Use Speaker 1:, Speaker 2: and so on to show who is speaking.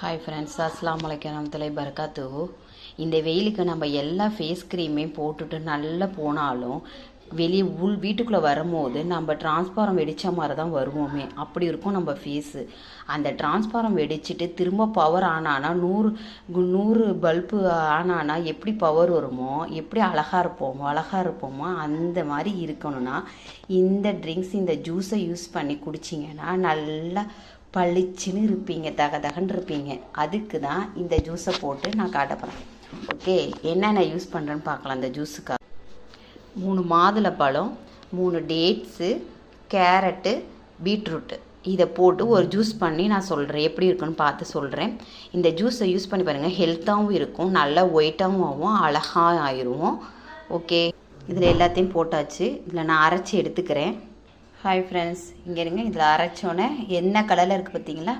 Speaker 1: Hi friends, அஸ்ஸலாமு அலைக்கும் வரஹ்மத்துல்லாஹி வபரகாத்துஹு. இந்த வெயிலுக்கு நம்ம எல்லா ஃபேஸ் க்ரீமையும் போட்டுட்டு நல்லா போனாலும் வெளியே வீட்டுக்குள்ளே வரும்போது நம்ம டிரான்ஸ்பாரம் வெடித்த மாதிரி தான் வருவோமே, அப்படி இருக்கும் நம்ம ஃபேஸு. அந்த டிரான்ஸ்பாரம் வெடிச்சிட்டு திரும்ப பவர் ஆனானா 100 பல்பு ஆனானா எப்படி பவர் வருமோ, எப்படி அழகாக இருப்போமோ அந்த மாதிரி இருக்கணும்னா இந்த ட்ரிங்க்ஸ், இந்த ஜூஸை யூஸ் பண்ணி குடிச்சிங்கன்னா நல்லா பளிச்சுன்னு இருப்பீங்க, தகன்னு இருப்பீங்க. அதுக்கு தான் இந்த ஜூஸை போட்டு நான் காட்ட போகிறேன். ஓகே, என்னென்ன யூஸ் பண்ணுறேன்னு பார்க்கலாம். இந்த ஜூஸுக்காக 3 மாதுளப்பழம், 3 டேட்ஸு, கேரட்டு, பீட்ரூட்டு இதை போட்டு ஒரு ஜூஸ் பண்ணி நான் சொல்கிறேன், எப்படி இருக்குன்னு பார்த்து சொல்கிறேன். இந்த ஜூஸை யூஸ் பண்ணி பாருங்கள், ஹெல்த்தாகவும் இருக்கும், நல்லா ஒயிட்டாகவும் ஆகும், அழகாக ஆயிடுவோம். ஓகே, இதில் எல்லாத்தையும் போட்டாச்சு. இதில் நான் அரைச்சி எடுத்துக்கிறேன். ஹாய் ஃப்ரெண்ட்ஸ், இங்கே இருங்க. இதில் அரைச்சோன்னே என்ன கலரில் இருக்குது பார்த்தீங்களா,